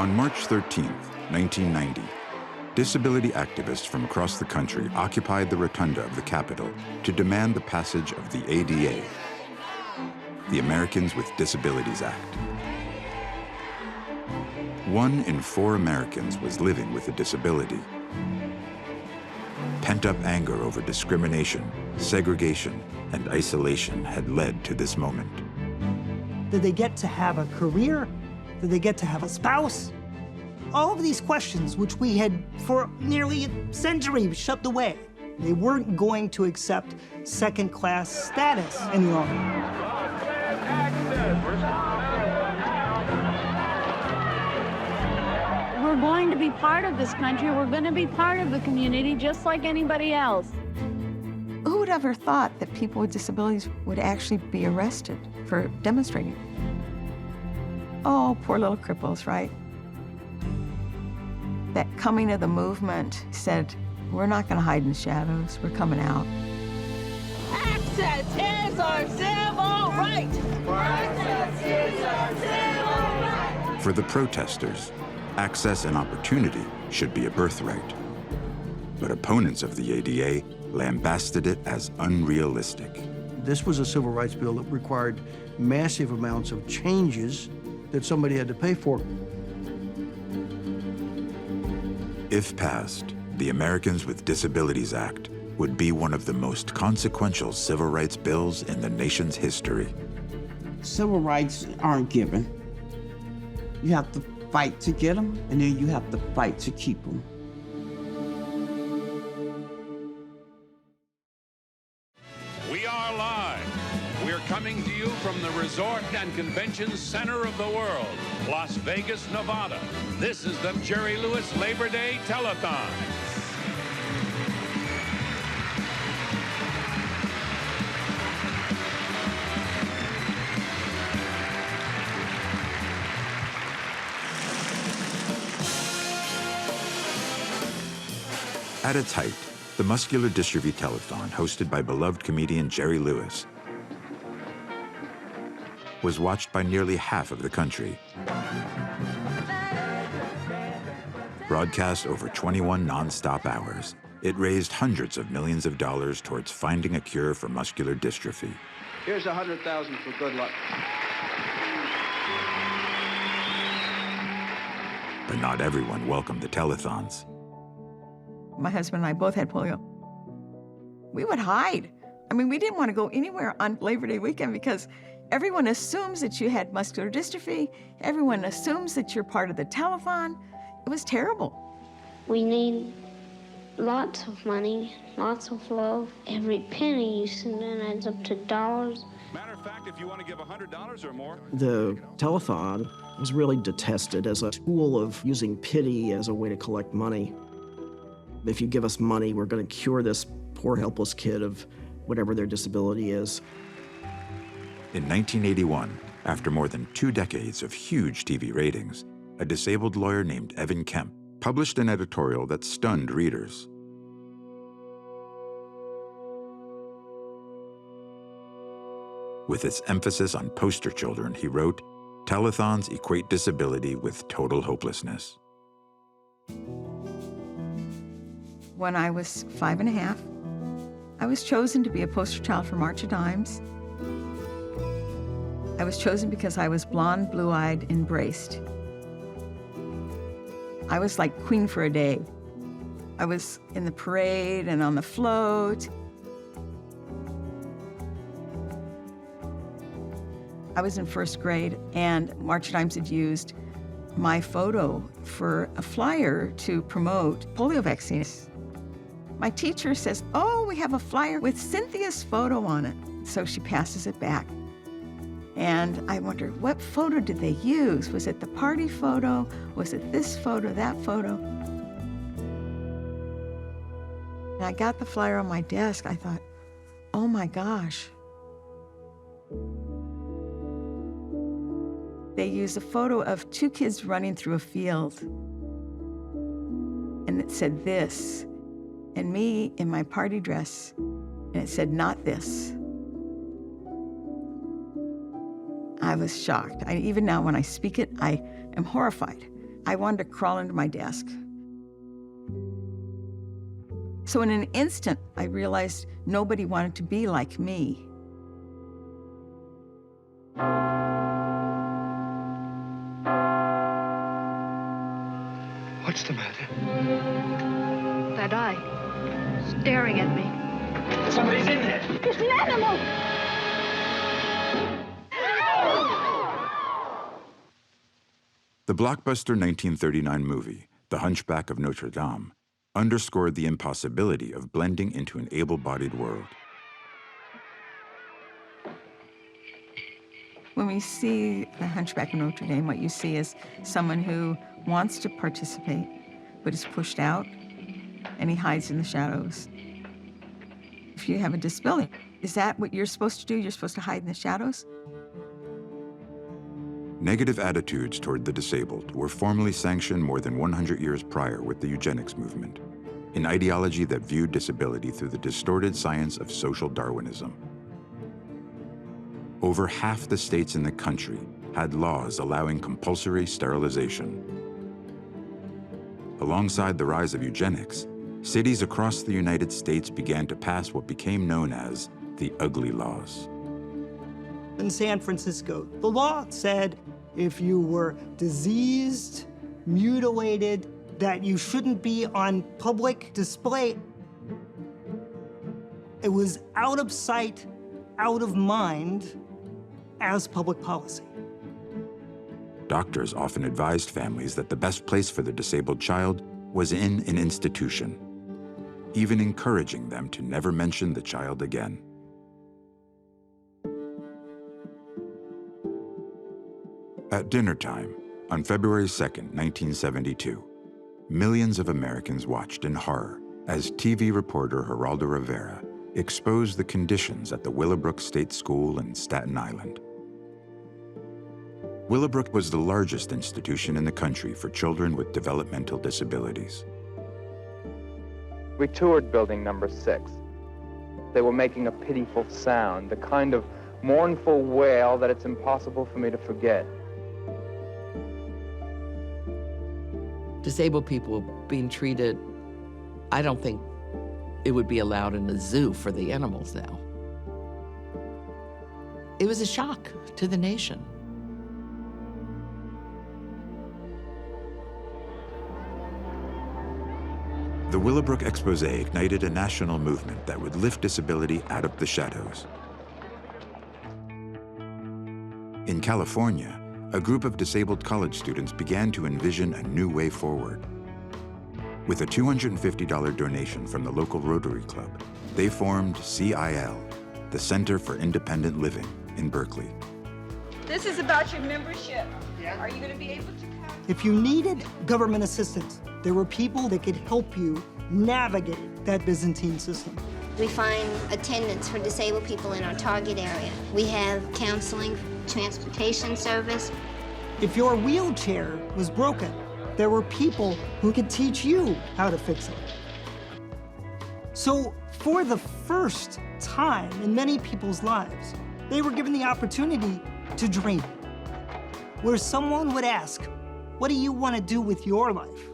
On March 13, 1990, disability activists from across the country occupied the rotunda of the Capitol to demand the passage of the ADA, the Americans with Disabilities Act. 1 in 4 Americans was living with a disability. Pent-up anger over discrimination, segregation, and isolation had led to this moment. Did they get to have a career? Did they get to have a spouse? All of these questions, which we had for nearly a century shoved away, they weren't going to accept second-class status any longer. We're going to be part of this country. We're going to be part of the community just like anybody else. Who would ever thought that people with disabilities would actually be arrested for demonstrating? Oh, poor little cripples, right? That coming of the movement said, we're not going to hide in the shadows. We're coming out. Access is our civil right. Access is our civil right. For the protesters, access and opportunity should be a birthright. But opponents of the ADA lambasted it as unrealistic. This was a civil rights bill that required massive amounts of changes that somebody had to pay for. If passed, the Americans with Disabilities Act would be one of the most consequential civil rights bills in the nation's history. Civil rights aren't given. You have to fight to get them, and then you have to fight to keep them. We are live. We're coming to you from the Resort and Convention Center of the world, Las Vegas, Nevada. This is the Jerry Lewis Labor Day Telethon. At its height, the Muscular Dystrophy Telethon, hosted by beloved comedian Jerry Lewis, was watched by nearly half of the country. Broadcast over 21 non-stop hours, it raised hundreds of millions of dollars towards finding a cure for muscular dystrophy. Here's $100,000 for good luck. But not everyone welcomed the telethons. My husband and I both had polio. We would hide. I mean, we didn't want to go anywhere on Labor Day weekend because everyone assumes that you had muscular dystrophy. Everyone assumes that you're part of the telethon. It was terrible. We need lots of money, lots of love. Every penny you send in adds up to dollars. Matter of fact, if you want to give $100 or more. The telethon was really detested as a tool of using pity as a way to collect money. If you give us money, we're going to cure this poor, helpless kid of whatever their disability is. In 1981, after more than 2 decades of huge TV ratings, a disabled lawyer named Evan Kemp published an editorial that stunned readers. With its emphasis on poster children, he wrote, "Telethons equate disability with total hopelessness." When I was 5 and a half, I was chosen to be a poster child for March of Dimes. I was chosen because I was blonde, blue-eyed, and braced. I was like queen for a day. I was in the parade and on the float. I was in 1st grade, and March of Dimes had used my photo for a flyer to promote polio vaccines. My teacher says, "Oh, we have a flyer with Cynthia's photo on it." So she passes it back. And I wonder, what photo did they use? Was it the party photo? Was it this photo, that photo? And I got the flyer on my desk. I thought, oh my gosh. They used a photo of 2 kids running through a field. And it said this, and me in my party dress, and it said, "Not this." I was shocked. Even now when I speak it, I am horrified I wanted to crawl into my desk. So in an instant, I realized nobody wanted to be like me. What's the matter? That eye, staring at me. Somebody's in there. It's an animal! The blockbuster 1939 movie, The Hunchback of Notre Dame, underscored the impossibility of blending into an able-bodied world. When we see The Hunchback of Notre Dame, what you see is someone who wants to participate, but is pushed out, and he hides in the shadows. If you have a disability, is that what you're supposed to do? You're supposed to hide in the shadows? Negative attitudes toward the disabled were formally sanctioned more than 100 years prior with the eugenics movement, an ideology that viewed disability through the distorted science of social Darwinism. Over half the states in the country had laws allowing compulsory sterilization. Alongside the rise of eugenics, cities across the United States began to pass what became known as the ugly laws. In San Francisco, the law said if you were diseased, mutilated, that you shouldn't be on public display. It was out of sight, out of mind as public policy. Doctors often advised families that the best place for the disabled child was in an institution, even encouraging them to never mention the child again. At dinner time, on February 2nd, 1972, millions of Americans watched in horror as TV reporter Geraldo Rivera exposed the conditions at the Willowbrook State School in Staten Island. Willowbrook was the largest institution in the country for children with developmental disabilities. We toured building number 6. They were making a pitiful sound, the kind of mournful wail that it's impossible for me to forget. Disabled people being treated, I don't think it would be allowed in a zoo for the animals now. It was a shock to the nation. The Willowbrook exposé ignited a national movement that would lift disability out of the shadows. In California, a group of disabled college students began to envision a new way forward. With a $250 donation from the local Rotary Club, they formed CIL, the Center for Independent Living in Berkeley. This is about your membership. Are you going to be able to come? If you needed government assistance, there were people that could help you navigate that Byzantine system. We find attendants for disabled people in our target area. We have counseling, transportation service. If your wheelchair was broken, there were people who could teach you how to fix it. So for the first time in many people's lives, they were given the opportunity to dream, where someone would ask, what do you want to do with your life?